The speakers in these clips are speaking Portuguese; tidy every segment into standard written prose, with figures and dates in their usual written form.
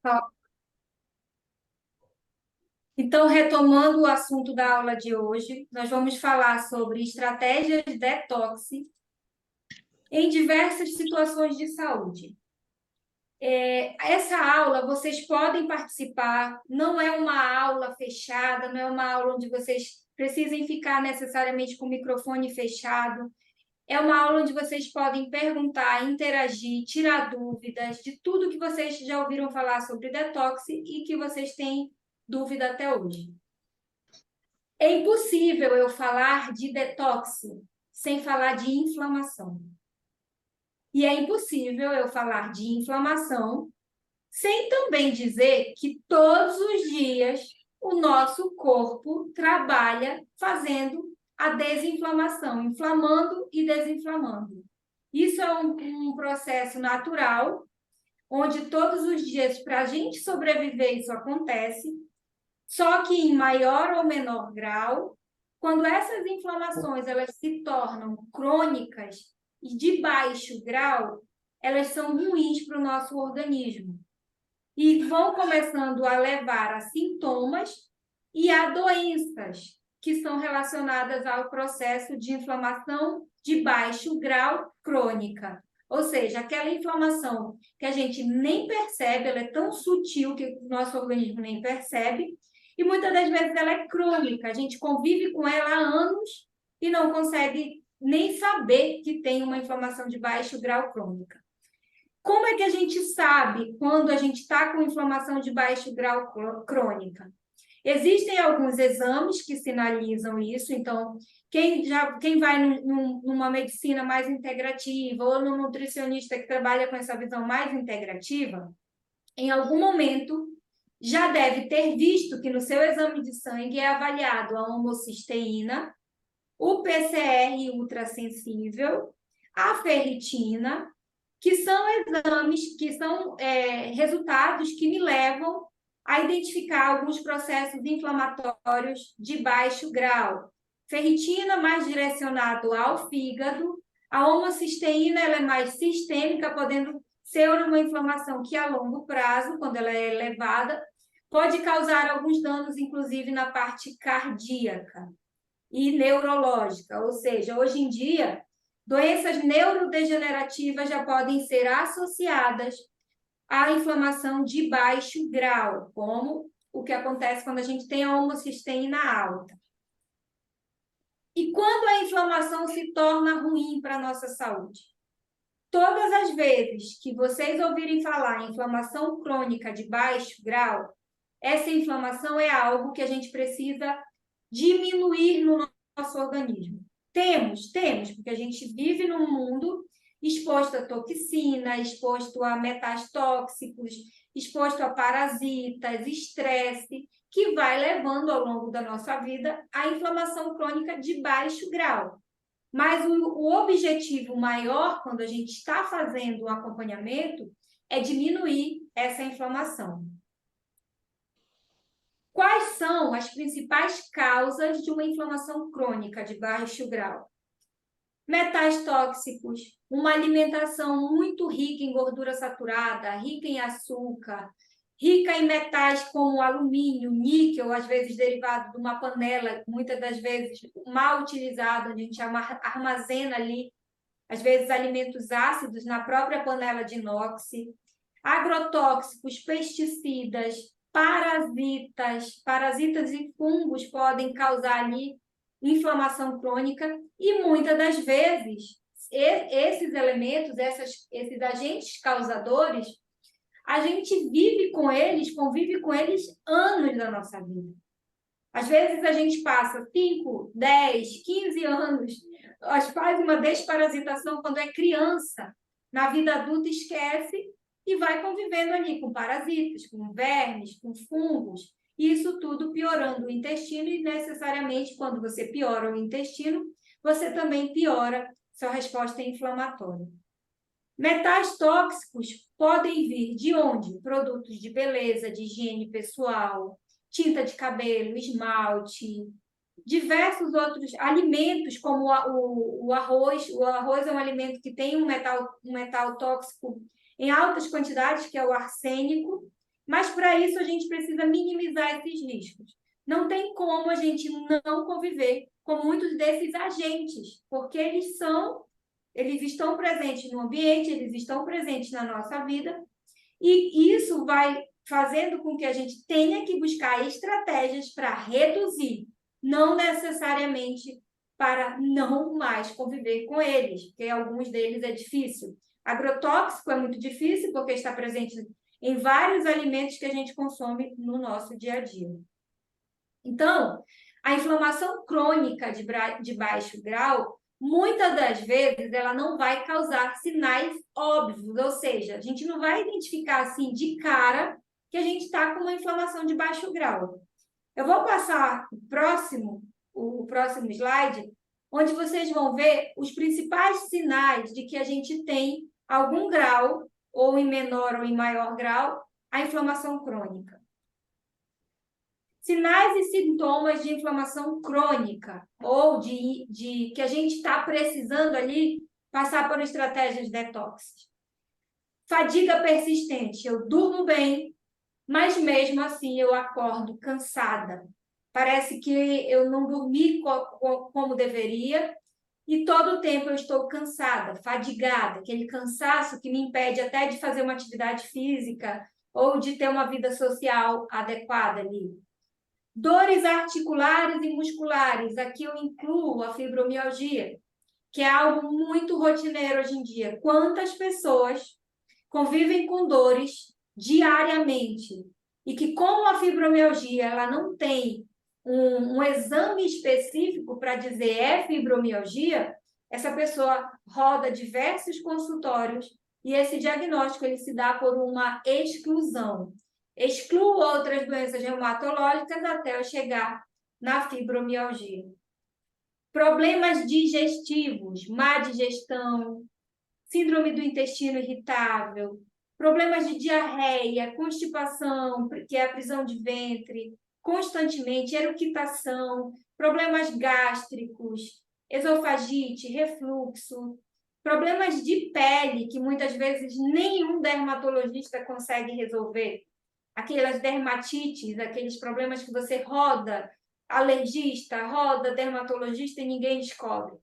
Ó, então, retomando o assunto da aula de hoje, nós vamos falar sobre estratégias de detox em diversas situações de saúde. Essa aula vocês podem participar, não é uma aula fechada, não é uma aula onde vocês precisem ficar necessariamente com o microfone fechado. É uma aula onde vocês podem perguntar, interagir, tirar dúvidas de tudo que vocês já ouviram falar sobre detox e que vocês têm dúvida até hoje. É impossível eu falar de detox sem falar de inflamação. E é impossível eu falar de inflamação sem também dizer que todos os dias o nosso corpo trabalha fazendo a desinflamação, inflamando e desinflamando. Isso é um processo natural, onde todos os dias, para a gente sobreviver, isso acontece, só que em maior ou menor grau, quando essas inflamações elas se tornam crônicas e de baixo grau, elas são ruins para o nosso organismo e vão começando a levar a sintomas e a doenças que são relacionadas ao processo de inflamação de baixo grau crônica. Ou seja, aquela inflamação que a gente nem percebe, ela é tão sutil que o nosso organismo nem percebe, e muitas das vezes ela é crônica, a gente convive com ela há anos e não consegue nem saber que tem uma inflamação de baixo grau crônica. Como é que a gente sabe quando a gente está com inflamação de baixo grau crônica? Existem alguns exames que sinalizam isso, então, quem vai numa medicina mais integrativa ou num nutricionista que trabalha com essa visão mais integrativa, em algum momento já deve ter visto que no seu exame de sangue é avaliado a homocisteína, o PCR ultrassensível, a ferritina, que são exames, que são resultados que me levam a identificar alguns processos inflamatórios de baixo grau. Ferritina mais direcionado ao fígado, a homocisteína ela é mais sistêmica, podendo ser uma inflamação que a longo prazo, quando ela é elevada, pode causar alguns danos, inclusive na parte cardíaca e neurológica, ou seja, hoje em dia, doenças neurodegenerativas já podem ser associadas à inflamação de baixo grau, como o que acontece quando a gente tem a homocisteína alta. E quando a inflamação se torna ruim para a nossa saúde? Todas as vezes que vocês ouvirem falar em inflamação crônica de baixo grau, essa inflamação é algo que a gente precisa diminuir no nosso organismo. Temos, porque a gente vive num mundo exposto a toxina, exposto a metais tóxicos, exposto a parasitas, estresse, que vai levando ao longo da nossa vida a inflamação crônica de baixo grau. Mas o objetivo maior, quando a gente está fazendo o acompanhamento, é diminuir essa inflamação. Quais são as principais causas de uma inflamação crônica de baixo grau? Metais tóxicos, uma alimentação muito rica em gordura saturada, rica em açúcar, rica em metais como alumínio, níquel, às vezes derivado de uma panela, muitas das vezes mal utilizado, onde a gente armazena ali, às vezes, alimentos ácidos na própria panela de inox, agrotóxicos, pesticidas, parasitas e fungos podem causar ali inflamação crônica e muitas das vezes esses elementos, esses agentes causadores, a gente vive com eles, convive com eles anos da nossa vida. Às vezes a gente passa 5, 10, 15 anos, faz uma desparasitação quando é criança, na vida adulta esquece e vai convivendo ali com parasitas, com vermes, com fungos, e isso tudo piorando o intestino e necessariamente quando você piora o intestino, você também piora sua resposta inflamatória. Metais tóxicos podem vir de onde? Produtos de beleza, de higiene pessoal, tinta de cabelo, esmalte, diversos outros alimentos, como o arroz. O arroz é um alimento que tem um metal tóxico em altas quantidades, que é o arsênico, Mas, para isso, a gente precisa minimizar esses riscos. Não tem como a gente não conviver com muitos desses agentes, porque eles estão presentes no ambiente, eles estão presentes na nossa vida, e isso vai fazendo com que a gente tenha que buscar estratégias para reduzir, não necessariamente para não mais conviver com eles, porque alguns deles é difícil. Agrotóxico é muito difícil, porque está presente em vários alimentos que a gente consome no nosso dia a dia. Então, a inflamação crônica de baixo grau, muitas das vezes, ela não vai causar sinais óbvios, ou seja, a gente não vai identificar assim de cara que a gente está com uma inflamação de baixo grau. Eu vou passar o próximo slide, onde vocês vão ver os principais sinais de que a gente tem algum grau, ou em menor ou em maior grau, a inflamação crônica. Sinais e sintomas de inflamação crônica, ou de que a gente está precisando ali passar por estratégias detox. Fadiga persistente. Eu durmo bem, mas mesmo assim eu acordo cansada. Parece que eu não dormi como deveria e todo o tempo eu estou cansada, fadigada, aquele cansaço que me impede até de fazer uma atividade física ou de ter uma vida social adequada ali. Dores articulares e musculares, aqui eu incluo a fibromialgia, que é algo muito rotineiro hoje em dia. Quantas pessoas convivem com dores diariamente e que, como a fibromialgia ela não tem um exame específico para dizer é fibromialgia, essa pessoa roda diversos consultórios e esse diagnóstico ele se dá por uma exclusão. Excluo outras doenças reumatológicas até eu chegar na fibromialgia. Problemas digestivos, má digestão, síndrome do intestino irritável, problemas de diarreia, constipação, que é a prisão de ventre, constantemente, eructação, problemas gástricos, esofagite, refluxo, problemas de pele, que muitas vezes nenhum dermatologista consegue resolver, aquelas dermatites, aqueles problemas que você roda alergista, roda dermatologista e ninguém descobre.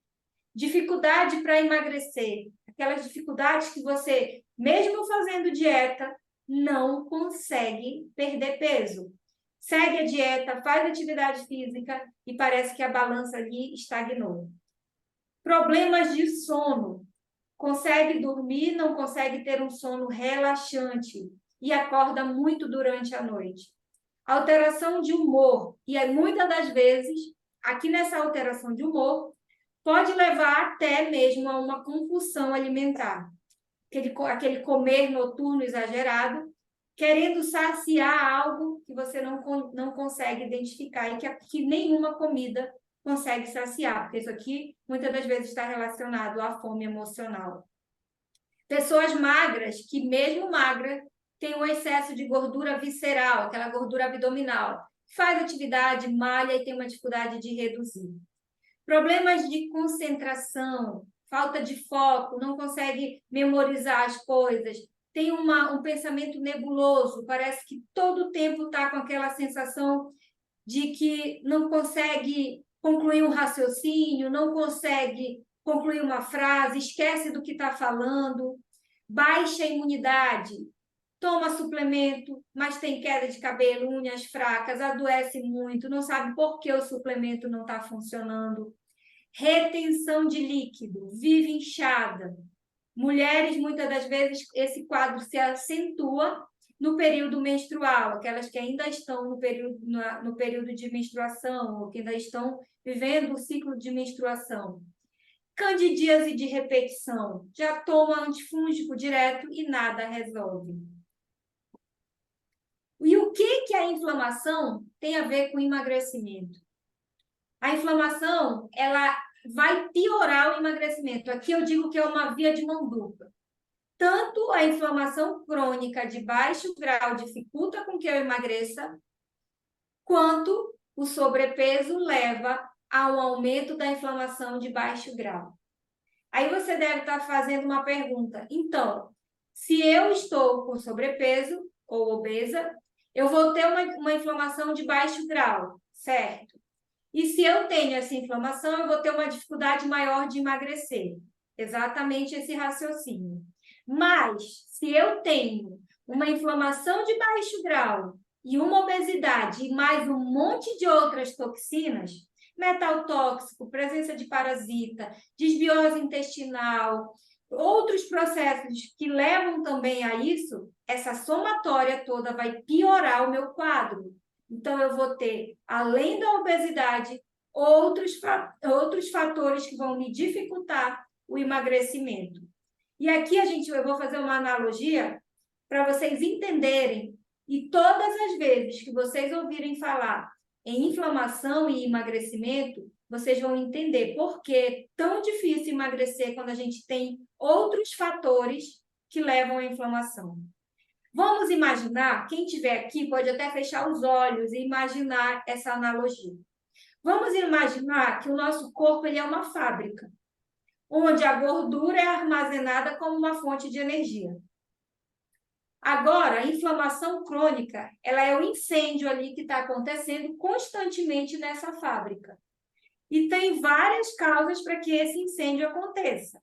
Dificuldade para emagrecer, aquelas dificuldades que você, mesmo fazendo dieta, não consegue perder peso. Segue a dieta, faz atividade física e parece que a balança ali estagnou. Problemas de sono. Consegue dormir, não consegue ter um sono relaxante e acorda muito durante a noite. Alteração de humor. E muitas das vezes, aqui nessa alteração de humor, pode levar até mesmo a uma compulsão alimentar. Aquele comer noturno exagerado, querendo saciar algo que você não consegue identificar e que nenhuma comida consegue saciar, porque isso aqui muitas das vezes está relacionado à fome emocional. Pessoas magras, que mesmo magra, tem um excesso de gordura visceral, aquela gordura abdominal, faz atividade, malha e tem uma dificuldade de reduzir. Problemas de concentração, falta de foco, não consegue memorizar as coisas, tem um pensamento nebuloso, parece que todo o tempo está com aquela sensação de que não consegue concluir um raciocínio, não consegue concluir uma frase, esquece do que está falando, baixa imunidade, toma suplemento, mas tem queda de cabelo, unhas fracas, adoece muito, não sabe por que o suplemento não está funcionando. Retenção de líquido, vive inchada. Mulheres, muitas das vezes, esse quadro se acentua no período menstrual, aquelas que ainda estão no período de menstruação, ou que ainda estão vivendo o ciclo de menstruação. Candidíase de repetição, já toma antifúngico direto e nada resolve. E o que a inflamação tem a ver com emagrecimento? A inflamação, ela vai piorar o emagrecimento. Aqui eu digo que é uma via de mão dupla. Tanto a inflamação crônica de baixo grau dificulta com que eu emagreça, quanto o sobrepeso leva ao aumento da inflamação de baixo grau. Aí você deve estar fazendo uma pergunta. Então, se eu estou com sobrepeso, ou obesa, eu vou ter uma inflamação de baixo grau, certo? E se eu tenho essa inflamação, eu vou ter uma dificuldade maior de emagrecer. Exatamente esse raciocínio. Mas, se eu tenho uma inflamação de baixo grau e uma obesidade e mais um monte de outras toxinas, metal tóxico, presença de parasita, desbiose intestinal, outros processos que levam também a isso, essa somatória toda vai piorar o meu quadro. Então, eu vou ter, além da obesidade, outros fatores que vão me dificultar o emagrecimento. E aqui eu vou fazer uma analogia para vocês entenderem, e todas as vezes que vocês ouvirem falar em inflamação e emagrecimento, vocês vão entender por que é tão difícil emagrecer quando a gente tem outros fatores que levam à inflamação. Vamos imaginar, quem estiver aqui pode até fechar os olhos e imaginar essa analogia. Vamos imaginar que o nosso corpo ele é uma fábrica, onde a gordura é armazenada como uma fonte de energia. Agora, a inflamação crônica, ela é o incêndio ali que está acontecendo constantemente nessa fábrica. E tem várias causas para que esse incêndio aconteça.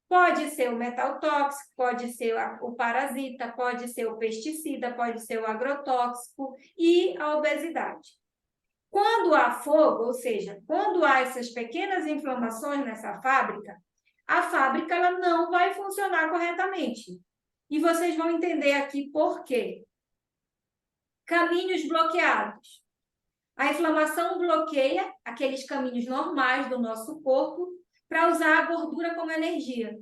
Pode ser o metal tóxico, pode ser o parasita, pode ser o pesticida, pode ser o agrotóxico e a obesidade. Quando há fogo, ou seja, quando há essas pequenas inflamações nessa fábrica, a fábrica ela não vai funcionar corretamente. E vocês vão entender aqui por quê. Caminhos bloqueados. A inflamação bloqueia aqueles caminhos normais do nosso corpo para usar a gordura como energia.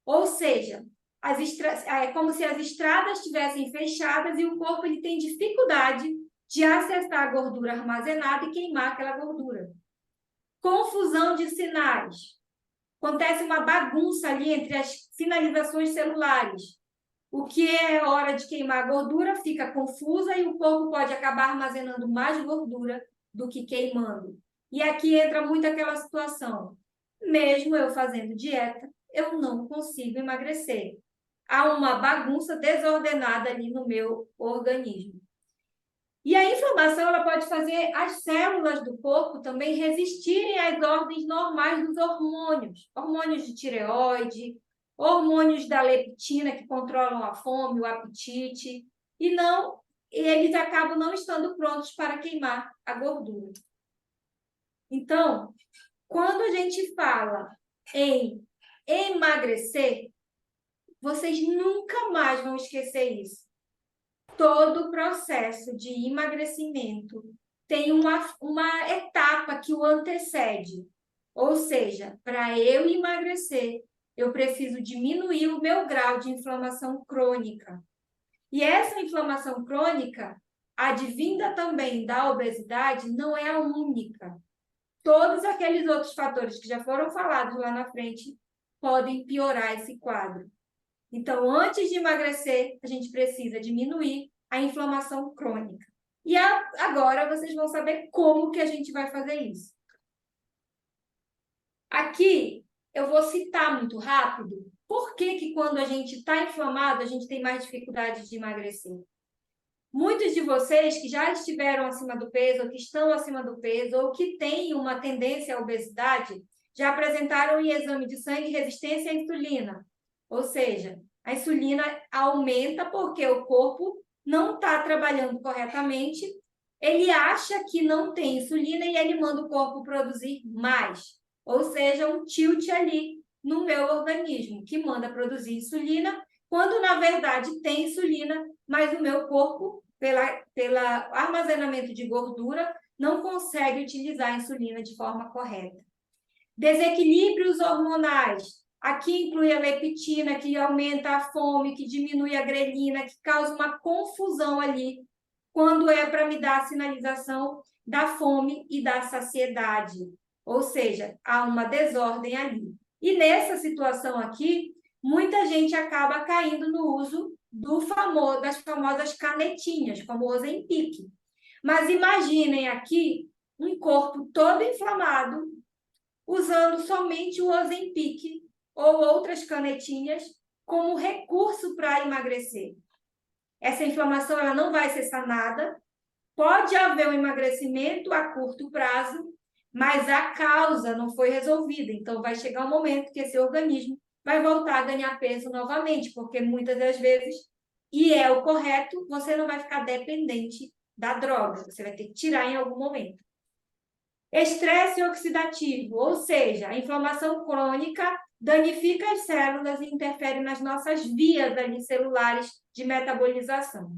Ou seja, é como se as estradas estivessem fechadas e o corpo ele tem dificuldade de acessar a gordura armazenada e queimar aquela gordura. Confusão de sinais. Acontece uma bagunça ali entre as sinalizações celulares. O que é hora de queimar a gordura fica confusa e o corpo pode acabar armazenando mais gordura do que queimando. E aqui entra muito aquela situação. Mesmo eu fazendo dieta, eu não consigo emagrecer. Há uma bagunça desordenada ali no meu organismo. E a inflamação ela pode fazer as células do corpo também resistirem às ordens normais dos hormônios. Hormônios de tireoide, hormônios da leptina que controlam a fome, o apetite. E eles acabam não estando prontos para queimar a gordura. Então, quando a gente fala em emagrecer, vocês nunca mais vão esquecer isso. Todo o processo de emagrecimento tem uma etapa que o antecede. Ou seja, para eu emagrecer, eu preciso diminuir o meu grau de inflamação crônica. E essa inflamação crônica, advinda também da obesidade, não é a única. Todos aqueles outros fatores que já foram falados lá na frente podem piorar esse quadro. Então, antes de emagrecer, a gente precisa diminuir a inflamação crônica. E agora vocês vão saber como que a gente vai fazer isso. Aqui eu vou citar muito rápido por que quando a gente está inflamado, a gente tem mais dificuldade de emagrecer. Muitos de vocês que já estiveram acima do peso, ou que estão acima do peso, ou que têm uma tendência à obesidade, já apresentaram em exame de sangue resistência à insulina. Ou seja, a insulina aumenta porque o corpo não está trabalhando corretamente, ele acha que não tem insulina e ele manda o corpo produzir mais. Ou seja, um tilt ali no meu organismo, que manda produzir insulina, quando na verdade tem insulina, mas o meu corpo, pelo armazenamento de gordura, não consegue utilizar a insulina de forma correta. Desequilíbrios hormonais. Aqui inclui a leptina, que aumenta a fome, que diminui a grelina, que causa uma confusão ali, quando é para me dar a sinalização da fome e da saciedade. Ou seja, há uma desordem ali. E nessa situação aqui, muita gente acaba caindo no uso das famosas canetinhas, como o Ozempic. Mas imaginem aqui um corpo todo inflamado, usando somente o Ozempic ou outras canetinhas como recurso para emagrecer. essa inflamação ela não vai ser sanada, pode haver um emagrecimento a curto prazo, mas a causa não foi resolvida. Então, vai chegar um momento que esse organismo vai voltar a ganhar peso novamente, porque muitas das vezes, e é o correto, você não vai ficar dependente da droga, você vai ter que tirar em algum momento. Estresse oxidativo, ou seja, a inflamação crônica danifica as células e interfere nas nossas vias ali celulares de metabolização.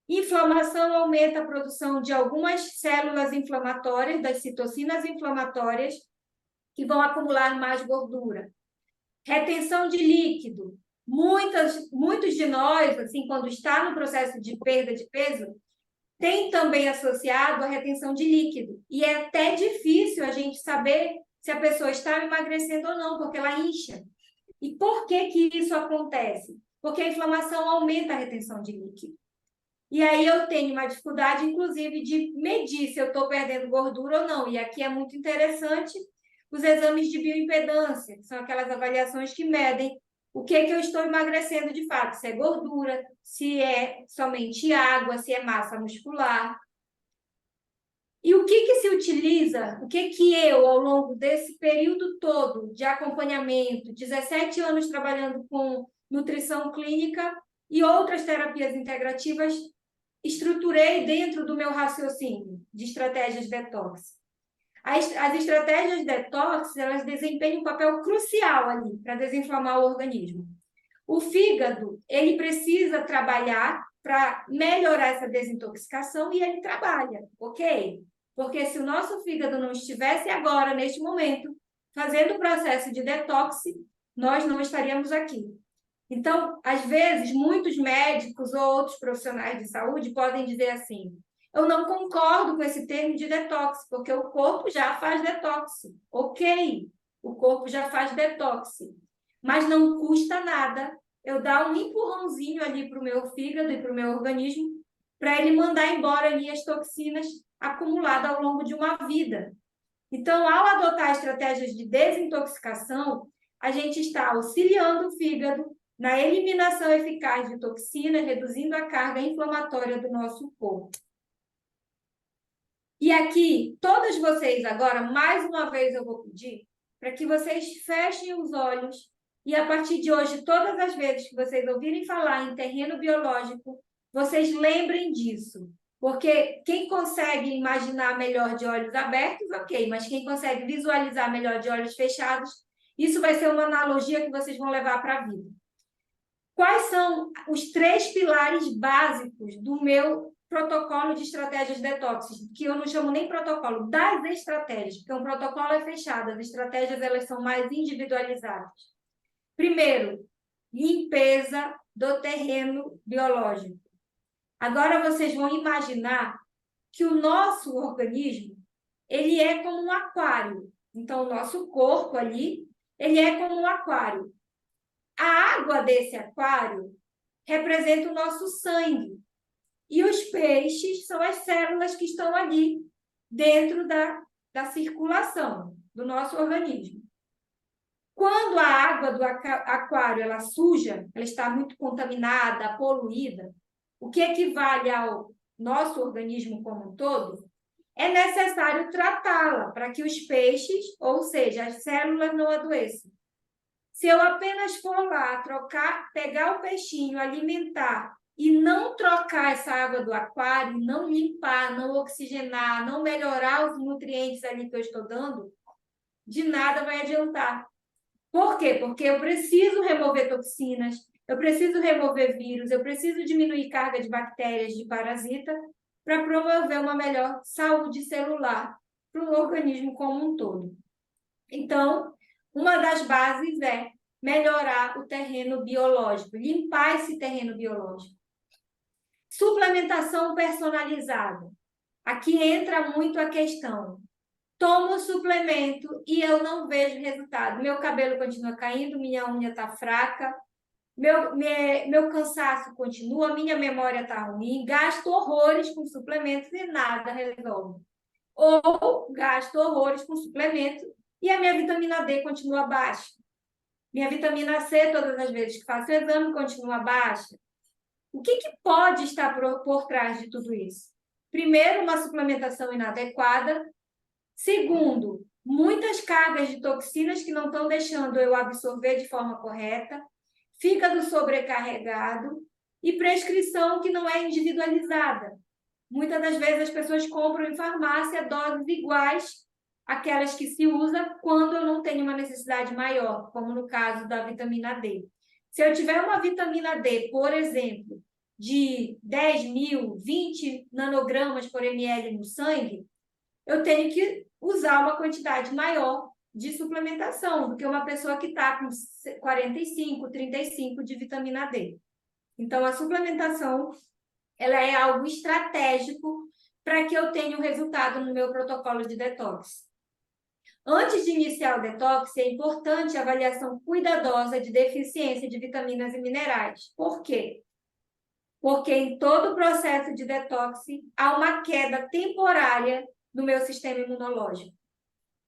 Inflamação aumenta a produção de algumas células inflamatórias, das citocinas inflamatórias, que vão acumular mais gordura. Retenção de líquido. Muitos de nós, assim, quando está no processo de perda de peso, tem também associado a retenção de líquido. E é até difícil a gente saber se a pessoa está emagrecendo ou não, porque ela incha. E por que que isso acontece? Porque a inflamação aumenta a retenção de líquido. E aí eu tenho uma dificuldade, inclusive, de medir se eu estou perdendo gordura ou não. E aqui é muito interessante os exames de bioimpedância, que são aquelas avaliações que medem o que eu estou emagrecendo de fato, se é gordura, se é somente água, se é massa muscular. E o que se utiliza, o que eu, ao longo desse período todo de acompanhamento, 17 anos trabalhando com nutrição clínica e outras terapias integrativas, estruturei dentro do meu raciocínio de estratégias detox. As estratégias detox, elas desempenham um papel crucial ali para desinflamar o organismo. O fígado, ele precisa trabalhar para melhorar essa desintoxicação e ele trabalha, ok? Porque se o nosso fígado não estivesse agora, neste momento, fazendo o processo de detox, nós não estaríamos aqui. Então, às vezes, muitos médicos ou outros profissionais de saúde podem dizer assim: eu não concordo com esse termo de detox, porque o corpo já faz detox. Ok, o corpo já faz detox, mas não custa nada eu dar um empurrãozinho ali para o meu fígado e para o meu organismo, para ele mandar embora ali as toxinas acumuladas ao longo de uma vida. Então, ao adotar estratégias de desintoxicação, a gente está auxiliando o fígado na eliminação eficaz de toxinas, reduzindo a carga inflamatória do nosso corpo. E aqui, todas vocês agora, mais uma vez eu vou pedir para que vocês fechem os olhos e a partir de hoje, todas as vezes que vocês ouvirem falar em terreno biológico, vocês lembrem disso. Porque quem consegue imaginar melhor de olhos abertos, ok, mas quem consegue visualizar melhor de olhos fechados, isso vai ser uma analogia que vocês vão levar para a vida. Quais são os 3 pilares básicos do meu protocolo de estratégias detox, que eu não chamo nem protocolo, das estratégias, porque um protocolo é fechado, as estratégias elas são mais individualizadas. Primeiro, limpeza do terreno biológico. Agora vocês vão imaginar que o nosso organismo, ele é como um aquário. Então, o nosso corpo ali, ele é como um aquário. A água desse aquário representa o nosso sangue. E os peixes são as células que estão ali dentro da circulação do nosso organismo. Quando a água do aquário ela suja, ela está muito contaminada, poluída, o que equivale ao nosso organismo como um todo, é necessário tratá-la para que os peixes, ou seja, as células não adoeçam. Se eu apenas for lá pegar o peixinho, alimentar e não trocar essa água do aquário, não limpar, não oxigenar, não melhorar os nutrientes ali que eu estou dando, de nada vai adiantar. Por quê? Porque eu preciso remover toxinas, eu preciso remover vírus, eu preciso diminuir carga de bactérias, de parasita, para promover uma melhor saúde celular para o organismo como um todo. Então, uma das bases é melhorar o terreno biológico, limpar esse terreno biológico. Suplementação personalizada. Aqui entra muito a questão. Tomo o suplemento e eu não vejo resultado. Meu cabelo continua caindo, minha unha está fraca, meu cansaço continua, minha memória está ruim, gasto horrores com suplementos e nada resolve. Ou gasto horrores com suplemento e a minha vitamina D continua baixa. Minha vitamina C, todas as vezes que faço o exame, continua baixa. O que pode estar por trás de tudo isso? Primeiro, uma suplementação inadequada. Segundo, muitas cargas de toxinas que não estão deixando eu absorver de forma correta. Fígado sobrecarregado e prescrição que não é individualizada. Muitas das vezes as pessoas compram em farmácia doses iguais àquelas que se usa quando eu não tenho uma necessidade maior, como no caso da vitamina D. Se eu tiver uma vitamina D, por exemplo, de 10.000, 20 nanogramas por ml no sangue, eu tenho que usar uma quantidade maior de suplementação do que uma pessoa que está com 45, 35 de vitamina D. Então, a suplementação ela é algo estratégico para que eu tenha um resultado no meu protocolo de detox. Antes de iniciar o detox, é importante a avaliação cuidadosa de deficiência de vitaminas e minerais. Por quê? Porque em todo o processo de detox há uma queda temporária do meu sistema imunológico.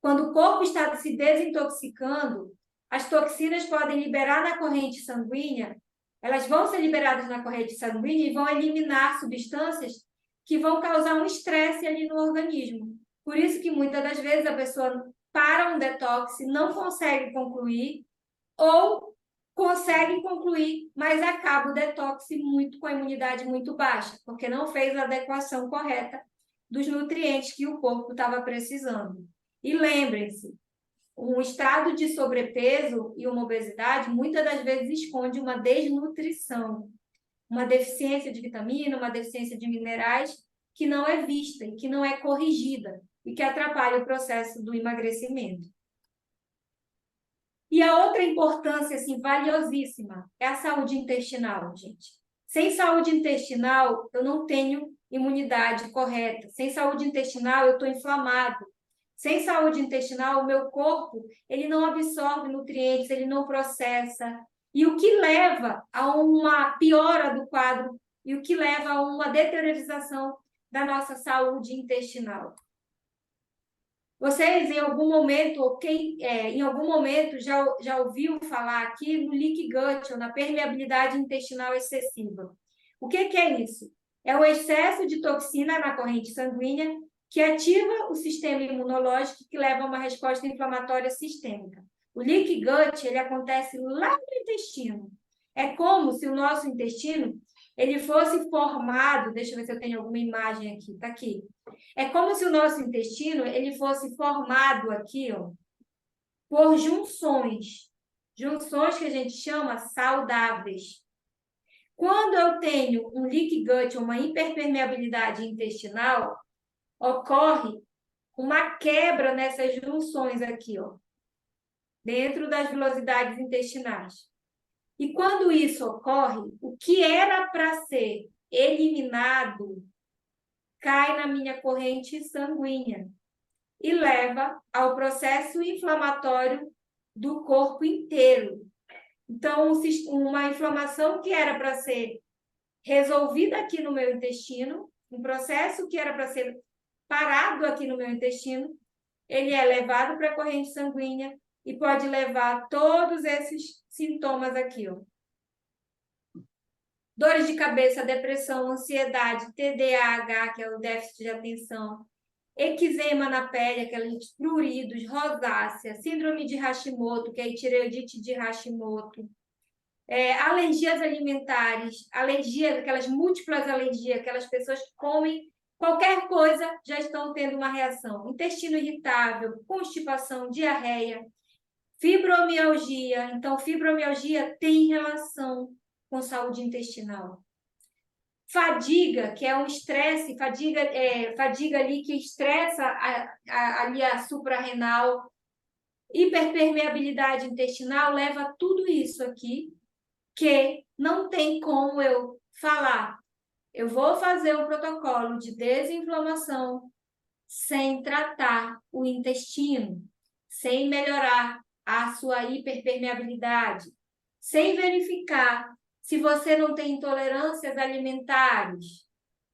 Quando o corpo está se desintoxicando, as toxinas podem liberar na corrente sanguínea, elas vão ser liberadas na corrente sanguínea e vão eliminar substâncias que vão causar um estresse ali no organismo. Por isso que muitas das vezes a pessoa para um detox, não consegue concluir, ou consegue concluir, mas acaba o detox muito com a imunidade muito baixa, porque não fez a adequação correta dos nutrientes que o corpo estava precisando. E lembrem-se, um estado de sobrepeso e uma obesidade muitas das vezes esconde uma desnutrição, uma deficiência de vitamina, uma deficiência de minerais que não é vista e que não é corrigida e que atrapalha o processo do emagrecimento. E a outra importância assim valiosíssima é a saúde intestinal, gente. Sem saúde intestinal, eu não tenho imunidade correta. Sem saúde intestinal, eu estou inflamado. Sem saúde intestinal, o meu corpo ele não absorve nutrientes, ele não processa. E o que leva a uma piora do quadro e o que leva a uma deteriorização da nossa saúde intestinal. Vocês, em algum momento, ou em algum momento, já ouviu falar aqui no leaky gut, ou na permeabilidade intestinal excessiva. O que é isso? É o excesso de toxina na corrente sanguínea que ativa o sistema imunológico que leva a uma resposta inflamatória sistêmica. O leaky gut, ele acontece lá no intestino. É como se o nosso intestino ele fosse formado, deixa eu ver se eu tenho alguma imagem aqui, está aqui. É como se o nosso intestino ele fosse formado aqui, ó, por junções que a gente chama saudáveis. Quando eu tenho um leaky gut, uma hiperpermeabilidade intestinal, ocorre uma quebra nessas junções aqui, ó, dentro das velocidades intestinais. E quando isso ocorre, o que era para ser eliminado cai na minha corrente sanguínea e leva ao processo inflamatório do corpo inteiro. Então, uma inflamação que era para ser resolvida aqui no meu intestino, um processo que era para ser parado aqui no meu intestino, ele é levado para a corrente sanguínea e pode levar a todos esses sintomas aqui, ó. Dores de cabeça, depressão, ansiedade, TDAH, que é o déficit de atenção, eczema na pele, aqueles pruridos, rosácea, síndrome de Hashimoto, que é a tireoidite de Hashimoto, alergias alimentares, alergias, aquelas múltiplas alergias, aquelas pessoas que comem qualquer coisa já estão tendo uma reação. Intestino irritável, constipação, diarreia, fibromialgia. Então, fibromialgia tem relação com saúde intestinal. Fadiga, que é um estresse, fadiga ali que estressa ali a suprarrenal. Hiperpermeabilidade intestinal leva a tudo isso aqui, que não tem como eu falar. Eu vou fazer um protocolo de desinflamação sem tratar o intestino, sem melhorar a sua hiperpermeabilidade, sem verificar se você não tem intolerâncias alimentares,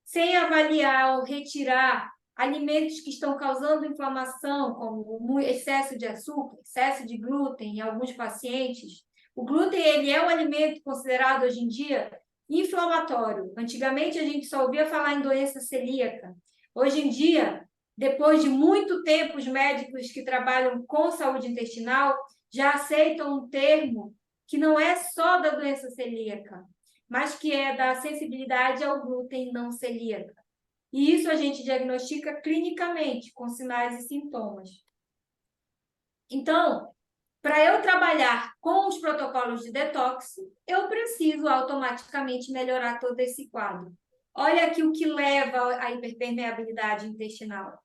sem avaliar ou retirar alimentos que estão causando inflamação, como excesso de açúcar, excesso de glúten em alguns pacientes. O glúten ele é um alimento considerado hoje em dia inflamatório. Antigamente, a gente só ouvia falar em doença celíaca. Hoje em dia, depois de muito tempo, os médicos que trabalham com saúde intestinal já aceitam um termo que não é só da doença celíaca, mas que é da sensibilidade ao glúten não celíaca. E isso a gente diagnostica clinicamente, com sinais e sintomas. Então, para eu trabalhar com os protocolos de detox, eu preciso automaticamente melhorar todo esse quadro. Olha aqui o que leva à hiperpermeabilidade intestinal.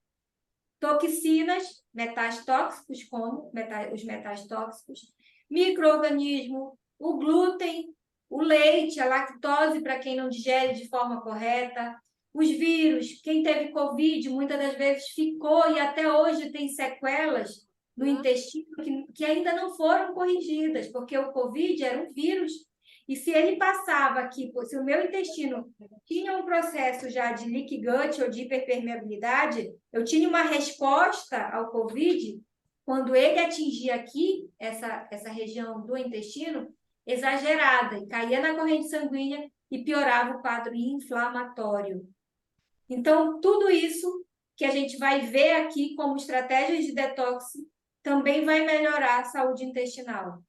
Toxinas, metais tóxicos, como os metais tóxicos, micro-organismo, o glúten, o leite, a lactose para quem não digere de forma correta, os vírus, quem teve Covid muitas das vezes ficou e até hoje tem sequelas no intestino que ainda não foram corrigidas, porque o Covid era um vírus e se ele passava aqui, se o meu intestino tinha um processo já de leaky gut ou de hiperpermeabilidade, eu tinha uma resposta ao Covid, quando ele atingia aqui, essa região do intestino, exagerada, e caía na corrente sanguínea e piorava o quadro inflamatório. Então, tudo isso que a gente vai ver aqui como estratégias de detox também vai melhorar a saúde intestinal.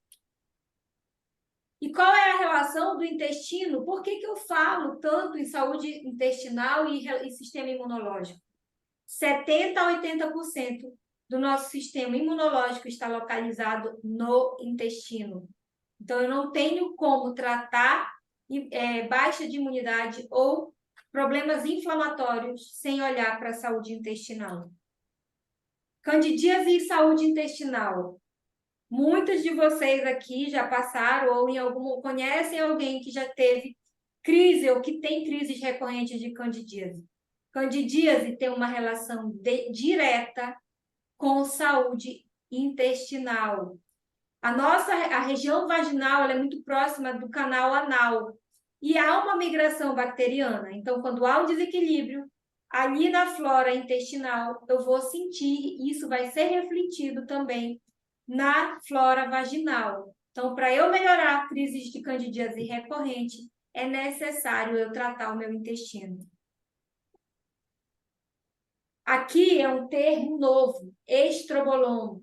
E qual é a relação do intestino? Por que eu falo tanto em saúde intestinal e sistema imunológico? 70% a 80% do nosso sistema imunológico está localizado no intestino. Então, eu não tenho como tratar baixa de imunidade ou problemas inflamatórios sem olhar para a saúde intestinal. Candidíase e saúde intestinal. Muitos de vocês aqui já passaram ou conhecem alguém que já teve crise ou que tem crises recorrentes de candidíase. Candidíase tem uma relação direta com saúde intestinal. A região vaginal é muito próxima do canal anal e há uma migração bacteriana. Então, quando há um desequilíbrio ali na flora intestinal, eu vou sentir e isso vai ser refletido também na flora vaginal. Então, para eu melhorar crises de candidíase recorrente, é necessário eu tratar o meu intestino. Aqui é um termo novo, estroboloma.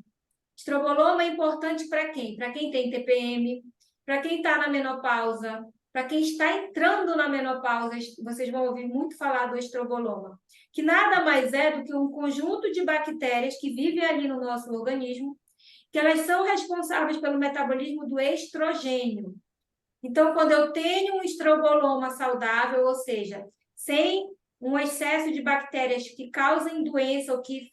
Estroboloma é importante para quem? Para quem tem TPM, para quem está na menopausa, para quem está entrando na menopausa, vocês vão ouvir muito falar do estroboloma, que nada mais é do que um conjunto de bactérias que vivem ali no nosso organismo, que elas são responsáveis pelo metabolismo do estrogênio. Então, quando eu tenho um estroboloma saudável, ou seja, sem um excesso de bactérias que causem doença ou que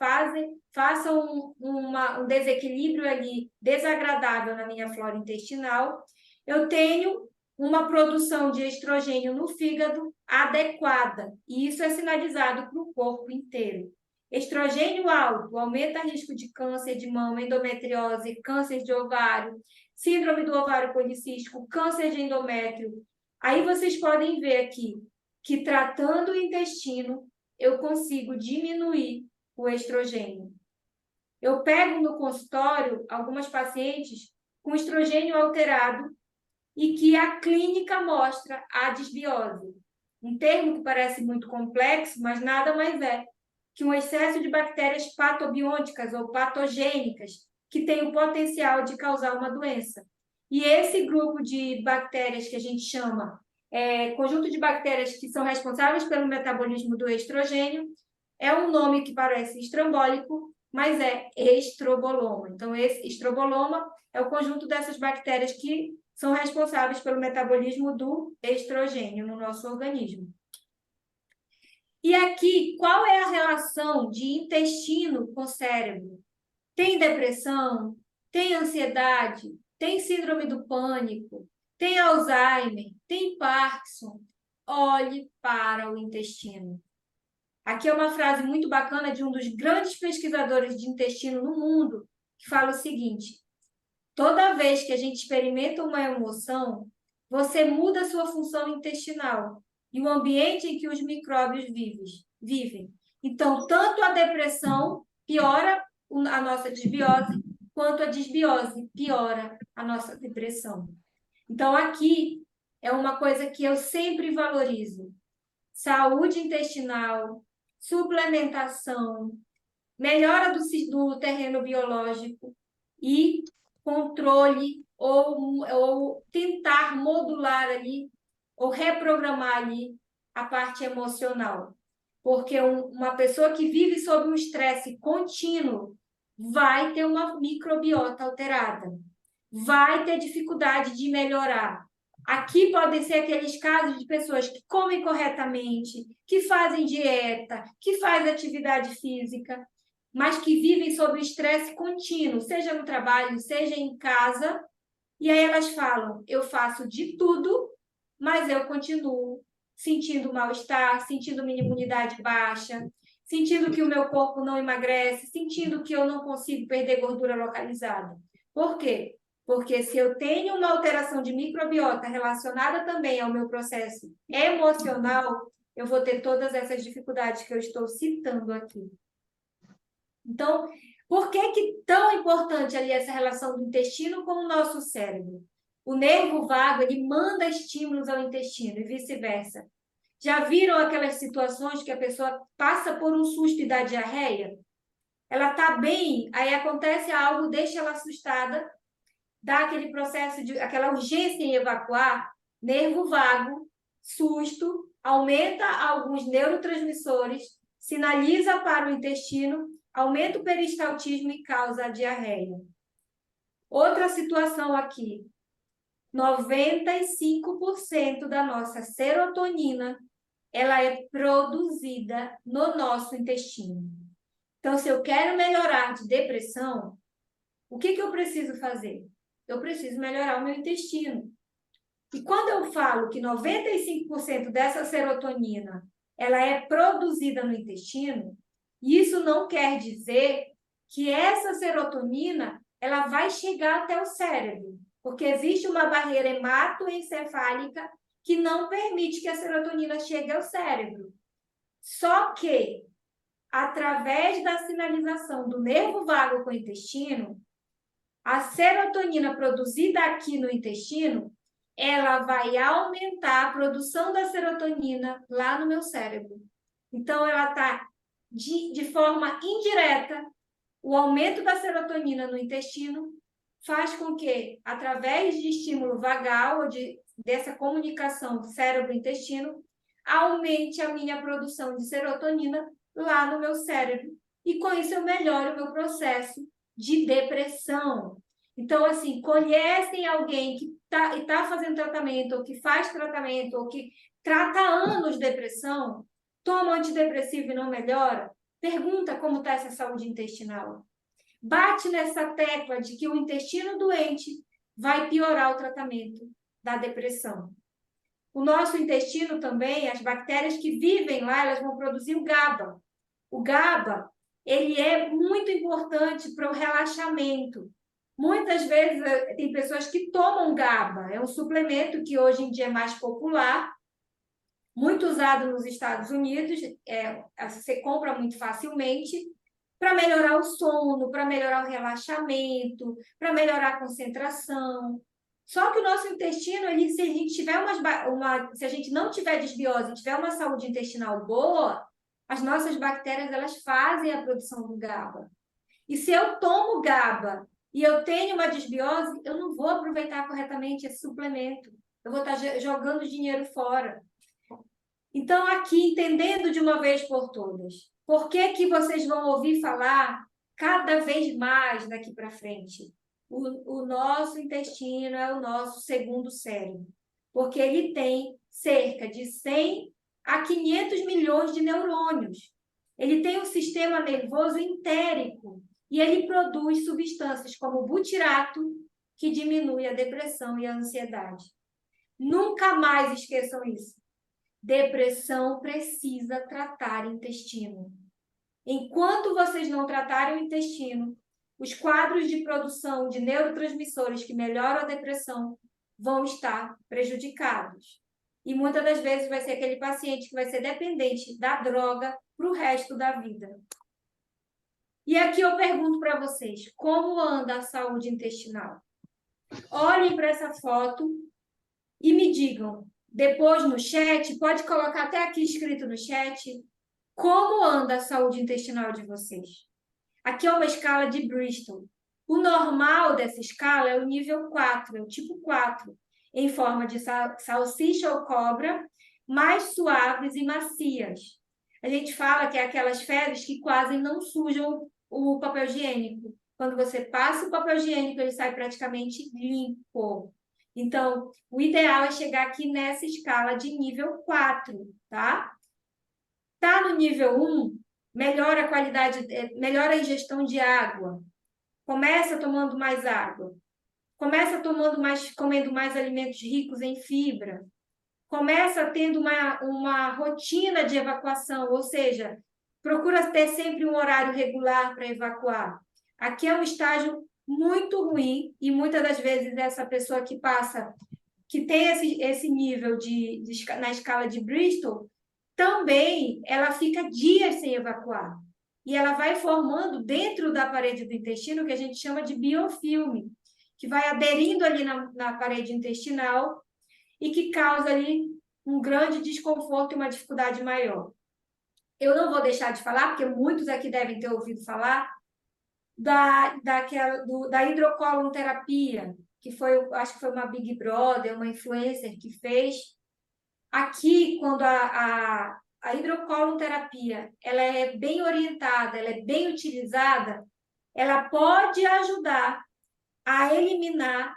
façam um desequilíbrio ali desagradável na minha flora intestinal, eu tenho uma produção de estrogênio no fígado adequada, e isso é sinalizado para o corpo inteiro. Estrogênio alto aumenta o risco de câncer de mama, endometriose, câncer de ovário, síndrome do ovário policístico, câncer de endométrio. Aí vocês podem ver aqui que tratando o intestino, eu consigo diminuir o estrogênio. Eu pego no consultório algumas pacientes com estrogênio alterado e que a clínica mostra a disbiose. Um termo que parece muito complexo, mas nada mais é que um excesso de bactérias patobiôticas ou patogênicas que tem o potencial de causar uma doença. E esse grupo de bactérias que a gente chama conjunto de bactérias que são responsáveis pelo metabolismo do estrogênio é um nome que parece estrambólico, mas é estroboloma. Então, esse estroboloma é o conjunto dessas bactérias que são responsáveis pelo metabolismo do estrogênio no nosso organismo. E aqui, qual é a relação de intestino com cérebro? Tem depressão? Tem ansiedade? Tem síndrome do pânico? Tem Alzheimer? Tem Parkinson? Olhe para o intestino. Aqui é uma frase muito bacana de um dos grandes pesquisadores de intestino no mundo, que fala o seguinte: toda vez que a gente experimenta uma emoção, você muda a sua função intestinal e o ambiente em que os micróbios vivem. Então, tanto a depressão piora a nossa desbiose, quanto a desbiose piora a nossa depressão. Então, aqui é uma coisa que eu sempre valorizo. Saúde intestinal, suplementação, melhora do terreno biológico e controle ou tentar modular ali, ou reprogramar ali a parte emocional. Porque uma pessoa que vive sob um estresse contínuo vai ter uma microbiota alterada, vai ter dificuldade de melhorar. Aqui podem ser aqueles casos de pessoas que comem corretamente, que fazem dieta, que fazem atividade física, mas que vivem sob estresse contínuo, seja no trabalho, seja em casa, e aí elas falam: eu faço de tudo, mas eu continuo sentindo mal-estar, sentindo minha imunidade baixa, sentindo que o meu corpo não emagrece, sentindo que eu não consigo perder gordura localizada. Por quê? Porque se eu tenho uma alteração de microbiota relacionada também ao meu processo emocional, eu vou ter todas essas dificuldades que eu estou citando aqui. Então, por que é tão importante ali essa relação do intestino com o nosso cérebro? O nervo vago, ele manda estímulos ao intestino e vice-versa. Já viram aquelas situações que a pessoa passa por um susto e dá diarreia? Ela está bem, aí acontece algo, deixa ela assustada, dá aquele processo de aquela urgência em evacuar, nervo vago, susto, aumenta alguns neurotransmissores, sinaliza para o intestino, aumenta o peristaltismo e causa a diarreia. Outra situação aqui, 95% da nossa serotonina, ela é produzida no nosso intestino. Então, se eu quero melhorar de depressão, o que eu preciso fazer? Eu preciso melhorar o meu intestino. E quando eu falo que 95% dessa serotonina ela é produzida no intestino, isso não quer dizer que essa serotonina ela vai chegar até o cérebro, porque existe uma barreira hematoencefálica que não permite que a serotonina chegue ao cérebro. Só que, através da sinalização do nervo vago com o intestino, a serotonina produzida aqui no intestino, ela vai aumentar a produção da serotonina lá no meu cérebro. Então, ela está, de forma indireta, o aumento da serotonina no intestino faz com que, através de estímulo vagal, ou dessa comunicação cérebro-intestino, aumente a minha produção de serotonina lá no meu cérebro. E com isso eu melhoro o meu processo de depressão. Então, assim, conhecem alguém que tá fazendo tratamento, ou que faz tratamento, ou que trata há anos depressão, toma antidepressivo e não melhora? Pergunta como está essa saúde intestinal. Bate nessa tecla de que o intestino doente vai piorar o tratamento da depressão. O nosso intestino também, as bactérias que vivem lá, elas vão produzir o GABA. O GABA, ele é muito importante para o relaxamento. Muitas vezes tem pessoas que tomam GABA, é um suplemento que hoje em dia é mais popular, muito usado nos Estados Unidos, você compra muito facilmente, para melhorar o sono, para melhorar o relaxamento, para melhorar a concentração. Só que o nosso intestino, se a gente tiver se a gente não tiver desbiose, tiver uma saúde intestinal boa, as nossas bactérias elas fazem a produção do GABA. E se eu tomo GABA e eu tenho uma desbiose, eu não vou aproveitar corretamente esse suplemento. Eu vou estar jogando dinheiro fora. Então, aqui, entendendo de uma vez por todas, por que vocês vão ouvir falar cada vez mais daqui para frente? O nosso intestino é o nosso segundo cérebro, porque ele tem cerca de 100 a 500 milhões de neurônios. Ele tem um sistema nervoso entérico e ele produz substâncias como butirato, que diminui a depressão e a ansiedade. Nunca mais esqueçam isso. Depressão precisa tratar intestino. Enquanto vocês não tratarem o intestino, os quadros de produção de neurotransmissores que melhoram a depressão vão estar prejudicados. E muitas das vezes vai ser aquele paciente que vai ser dependente da droga para o resto da vida. E aqui eu pergunto para vocês, como anda a saúde intestinal? Olhem para essa foto e me digam, depois no chat, pode colocar até aqui escrito no chat, como anda a saúde intestinal de vocês. Aqui é uma escala de Bristol. O normal dessa escala é o nível 4, é o tipo 4, em forma de salsicha ou cobra, mais suaves e macias. A gente fala que é aquelas fezes que quase não sujam o papel higiênico. Quando você passa o papel higiênico, ele sai praticamente limpo. Então, o ideal é chegar aqui nessa escala de nível 4, tá? Tá no nível 1, melhora a qualidade, melhora a ingestão de água. Começa tomando mais água. Começa comendo mais alimentos ricos em fibra. Começa tendo uma rotina de evacuação, ou seja, procura ter sempre um horário regular para evacuar. Aqui é um estágio muito ruim e muitas das vezes essa pessoa que tem esse nível na escala de Bristol, também ela fica dias sem evacuar. E ela vai formando dentro da parede do intestino o que a gente chama de biofilme, que vai aderindo ali na parede intestinal e que causa ali um grande desconforto e uma dificuldade maior. Eu não vou deixar de falar, porque muitos aqui devem ter ouvido falar, da hidrocolonterapia, que foi, acho que foi uma Big Brother, uma influencer que fez. Aqui, quando a hidrocolonterapia ela é bem orientada, ela é bem utilizada, ela pode ajudar a eliminar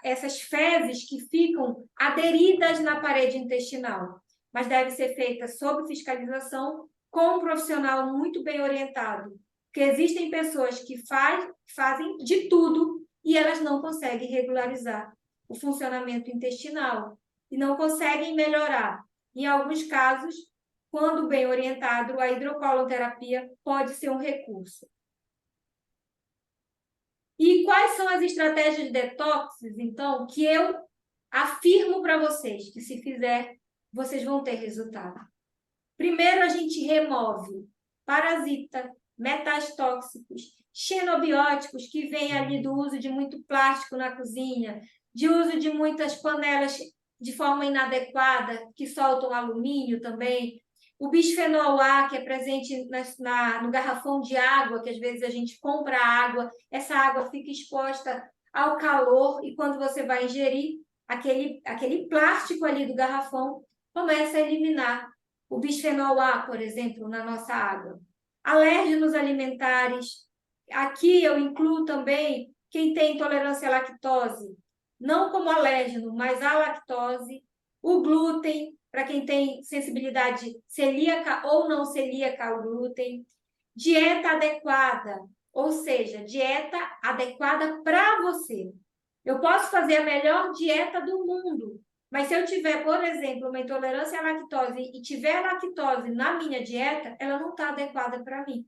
essas fezes que ficam aderidas na parede intestinal, mas deve ser feita sob fiscalização com um profissional muito bem orientado, porque existem pessoas que fazem de tudo e elas não conseguem regularizar o funcionamento intestinal e não conseguem melhorar. Em alguns casos, quando bem orientado, a hidrocolonterapia pode ser um recurso. E quais são as estratégias de detox, então, que eu afirmo para vocês que se fizer, vocês vão ter resultado? Primeiro, a gente remove parasita, metais tóxicos, xenobióticos, que vêm ali do uso de muito plástico na cozinha, de uso de muitas panelas de forma inadequada, que soltam alumínio também, o bisfenol A, que é presente no garrafão de água, que às vezes a gente compra água, essa água fica exposta ao calor e quando você vai ingerir, aquele plástico ali do garrafão começa a eliminar o bisfenol A, por exemplo, na nossa água. Alérgenos alimentares. Aqui eu incluo também quem tem intolerância à lactose, não como alérgeno, mas à lactose, o glúten, para quem tem sensibilidade celíaca ou não celíaca ao glúten, dieta adequada, ou seja, dieta adequada para você. Eu posso fazer a melhor dieta do mundo, mas se eu tiver, por exemplo, uma intolerância à lactose e tiver lactose na minha dieta, ela não está adequada para mim.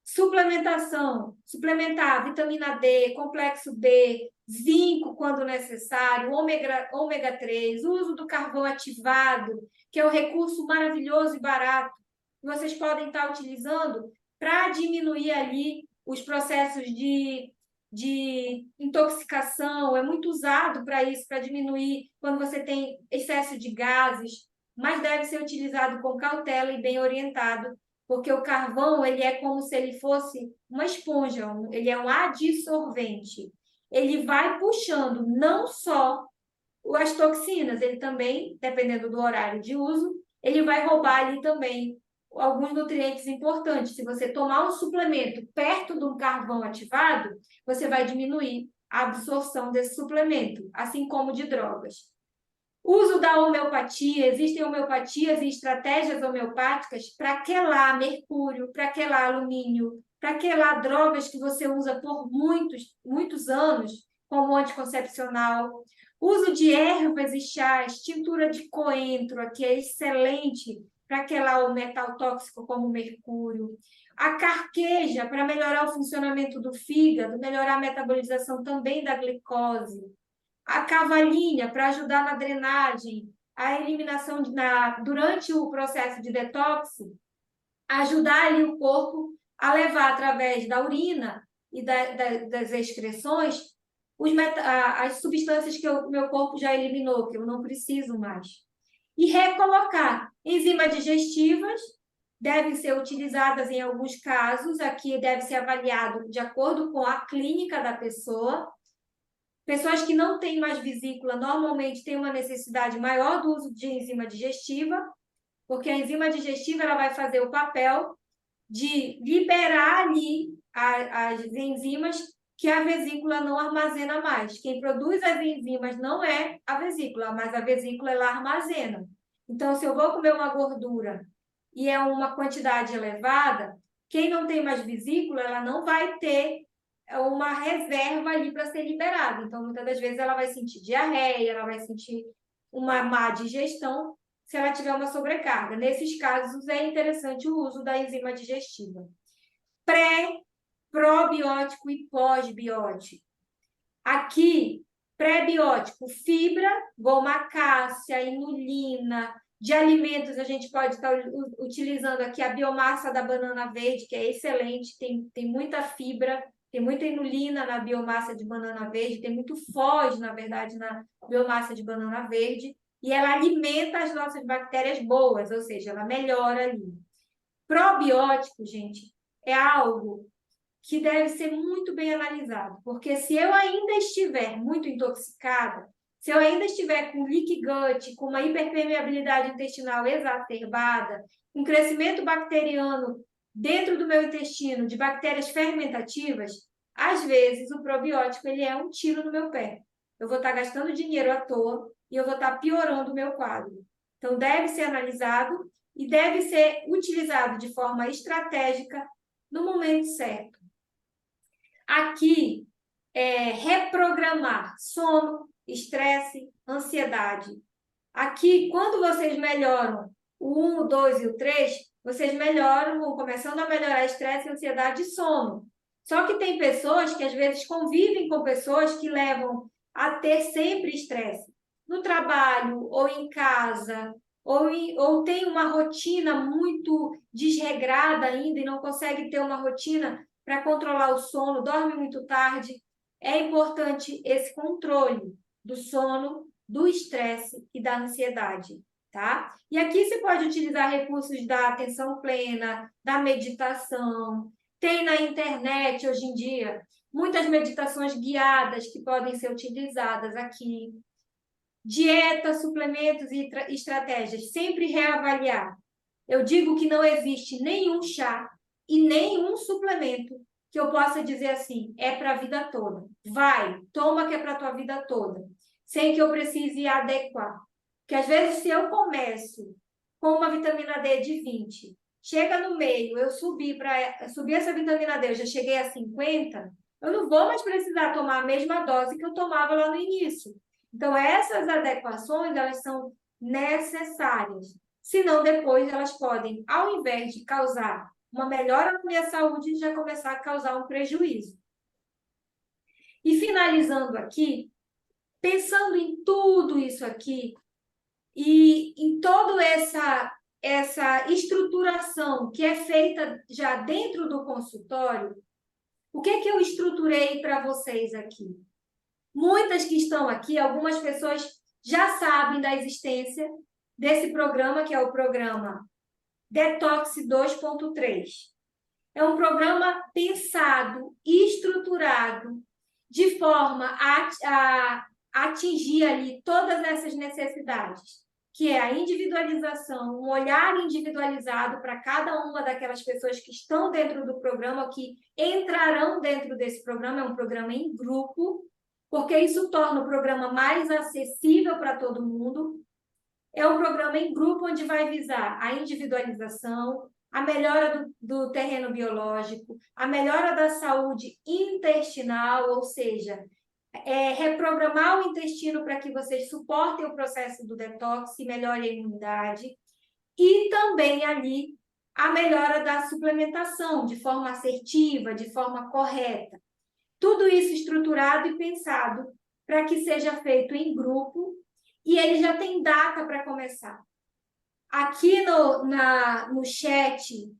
Suplementação, suplementar vitamina D, complexo B, zinco quando necessário, ômega 3, uso do carvão ativado, que é um recurso maravilhoso e barato, que vocês podem estar utilizando para diminuir ali os processos de intoxicação, é muito usado para isso, para diminuir quando você tem excesso de gases, mas deve ser utilizado com cautela e bem orientado, porque o carvão ele é como se ele fosse uma esponja, ele é um adsorvente. Ele vai puxando não só as toxinas, ele também, dependendo do horário de uso, ele vai roubar ali também alguns nutrientes importantes. Se você tomar um suplemento perto de um carvão ativado, você vai diminuir a absorção desse suplemento, assim como de drogas. Uso da homeopatia, existem homeopatias e estratégias homeopáticas para quelar mercúrio, para quelar alumínio, para quelar drogas que você usa por muitos anos, como anticoncepcional. Uso de ervas e chás, tintura de coentro, que é excelente para quelar o metal tóxico como o mercúrio. A carqueja, para melhorar o funcionamento do fígado, melhorar a metabolização também da glicose. A cavalinha, para ajudar na drenagem, a eliminação durante o processo de detox, ajudar ali o corpo a levar através da urina e das excreções as substâncias que o meu corpo já eliminou, que eu não preciso mais. E recolocar. Enzimas digestivas devem ser utilizadas em alguns casos, aqui deve ser avaliado de acordo com a clínica da pessoa. Pessoas que não têm mais vesícula normalmente têm uma necessidade maior do uso de enzima digestiva, porque a enzima digestiva ela vai fazer o papel de liberar ali as enzimas que a vesícula não armazena mais. Quem produz as enzimas não é a vesícula, mas a vesícula ela armazena. Então, se eu vou comer uma gordura e é uma quantidade elevada, quem não tem mais vesícula, ela não vai ter uma reserva ali para ser liberada. Então, muitas das vezes ela vai sentir diarreia, ela vai sentir uma má digestão se ela tiver uma sobrecarga. Nesses casos, é interessante o uso da enzima digestiva. Probiótico e pós-biótico. Aqui, pré-biótico, fibra, goma cássia, inulina. De alimentos, a gente pode estar utilizando aqui a biomassa da banana verde, que é excelente, tem muita fibra, tem muita inulina na biomassa de banana verde, tem muito FOS, na verdade, na biomassa de banana verde, e ela alimenta as nossas bactérias boas, ou seja, ela melhora ali. Probiótico, gente, é algo que deve ser muito bem analisado, porque se eu ainda estiver muito intoxicada, se eu ainda estiver com leaky gut, com uma hiperpermeabilidade intestinal exacerbada, um crescimento bacteriano dentro do meu intestino de bactérias fermentativas, às vezes o probiótico ele é um tiro no meu pé. Eu vou estar gastando dinheiro à toa e eu vou estar piorando o meu quadro. Então, deve ser analisado e deve ser utilizado de forma estratégica no momento certo. Aqui, reprogramar sono, estresse, ansiedade. Aqui, quando vocês melhoram o 1, o 2 e o 3, vocês melhoram, vão começando a melhorar estresse, ansiedade e sono. Só que tem pessoas que, às vezes, convivem com pessoas que levam a ter sempre estresse. No trabalho, ou em casa, ou tem uma rotina muito desregrada ainda e não consegue ter uma rotina para controlar o sono, dorme muito tarde. É importante esse controle do sono, do estresse e da ansiedade, tá? E aqui você pode utilizar recursos da atenção plena, da meditação. Tem na internet, hoje em dia, muitas meditações guiadas que podem ser utilizadas aqui. Dieta, suplementos e estratégias, sempre reavaliar. Eu digo que não existe nenhum chá e nenhum suplemento que eu possa dizer assim, é para a vida toda. Vai, toma que é para a tua vida toda, sem que eu precise adequar. Porque às vezes se eu começo com uma vitamina D de 20, chega no meio, eu subi essa vitamina D, eu já cheguei a 50, eu não vou mais precisar tomar a mesma dose que eu tomava lá no início. Então, essas adequações, elas são necessárias. Senão, depois, elas podem, ao invés de causar uma melhora na minha saúde, já começar a causar um prejuízo. E finalizando aqui, pensando em tudo isso aqui, e em toda essa estruturação que é feita já dentro do consultório, o que é que eu estruturei para vocês aqui? Muitas que estão aqui, algumas pessoas já sabem da existência desse programa, que é o programa Detox 2.3. É um programa pensado e estruturado de forma a atingir ali todas essas necessidades, que é a individualização, um olhar individualizado para cada uma daquelas pessoas que estão dentro do programa, que entrarão dentro desse programa, é um programa em grupo, porque isso torna o programa mais acessível para todo mundo. É um programa em grupo onde vai visar a individualização, a melhora do terreno biológico, a melhora da saúde intestinal, ou seja, reprogramar o intestino para que vocês suportem o processo do detox e melhore a imunidade, e também ali a melhora da suplementação de forma assertiva, de forma correta. Tudo isso estruturado e pensado para que seja feito em grupo, e ele já tem data para começar. Aqui no chat,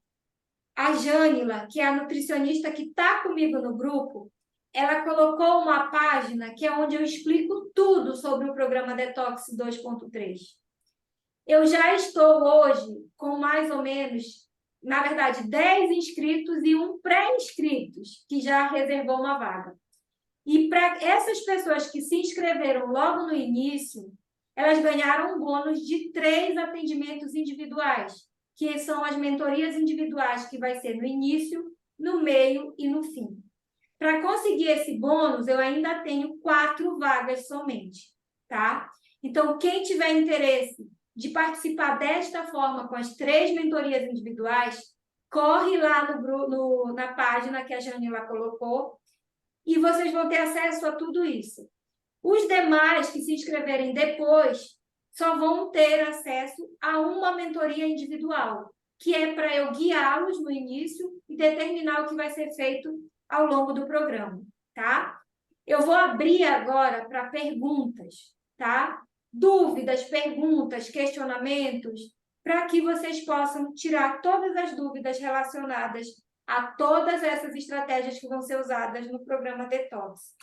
a Jânila, que é a nutricionista que está comigo no grupo, ela colocou uma página que é onde eu explico tudo sobre o programa Detox 2.3. Eu já estou hoje com mais ou menos, na verdade, 10 inscritos e um pré-inscritos, que já reservou uma vaga. E para essas pessoas que se inscreveram logo no início, elas ganharam um bônus de 3 atendimentos individuais, que são as mentorias individuais, que vai ser no início, no meio e no fim. Para conseguir esse bônus, eu ainda tenho 4 vagas somente, tá? Então, quem tiver interesse de participar desta forma, com as 3 mentorias individuais, corre lá na página que a Janila colocou, e vocês vão ter acesso a tudo isso. Os demais que se inscreverem depois só vão ter acesso a uma mentoria individual, que é para eu guiá-los no início e determinar o que vai ser feito ao longo do programa, tá? Eu vou abrir agora para perguntas, tá? Dúvidas, perguntas, questionamentos, para que vocês possam tirar todas as dúvidas relacionadas a todas essas estratégias que vão ser usadas no programa Detox.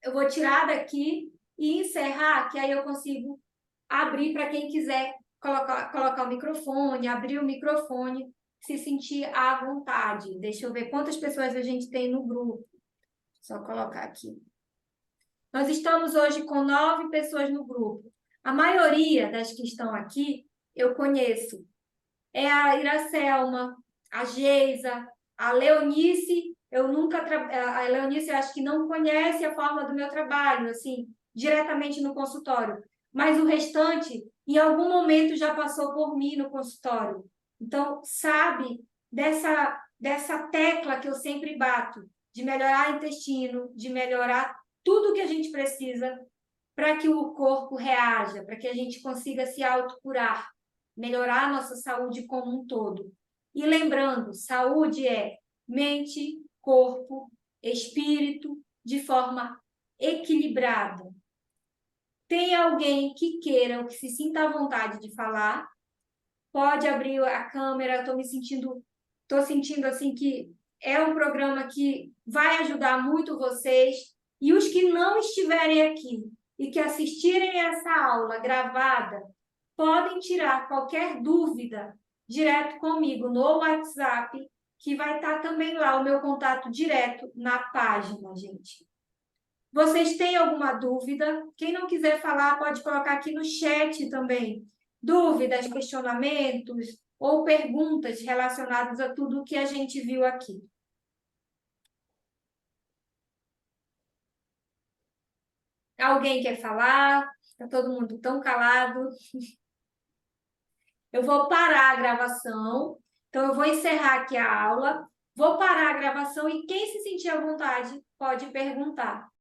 Eu vou tirar daqui e encerrar, que aí eu consigo abrir para quem quiser colocar o microfone, abrir o microfone, se sentir à vontade. Deixa eu ver quantas pessoas a gente tem no grupo. Só colocar aqui. Nós estamos hoje com 9 pessoas no grupo. A maioria das que estão aqui eu conheço. É a Iracelma, a Geisa, a Leonice. A Leonice, eu acho que não conhece a forma do meu trabalho, assim, diretamente no consultório. Mas o restante, em algum momento, já passou por mim no consultório. Então, sabe dessa tecla que eu sempre bato, de melhorar o intestino, de melhorar tudo que a gente precisa para que o corpo reaja, para que a gente consiga se autocurar, melhorar a nossa saúde como um todo. E lembrando, saúde é mente, corpo, espírito, de forma equilibrada. Tem alguém que queira ou que se sinta à vontade de falar? Pode abrir a câmera. Estou sentindo assim que é um programa que vai ajudar muito vocês. E os que não estiverem aqui e que assistirem essa aula gravada, podem tirar qualquer dúvida direto comigo no WhatsApp, que vai estar também lá o meu contato direto na página, gente. Vocês têm alguma dúvida? Quem não quiser falar, pode colocar aqui no chat também. Dúvidas, questionamentos ou perguntas relacionadas a tudo o que a gente viu aqui. Alguém quer falar? Está todo mundo tão calado. Eu vou parar a gravação. Então, eu vou encerrar aqui a aula. Vou parar a gravação e quem se sentir à vontade pode perguntar.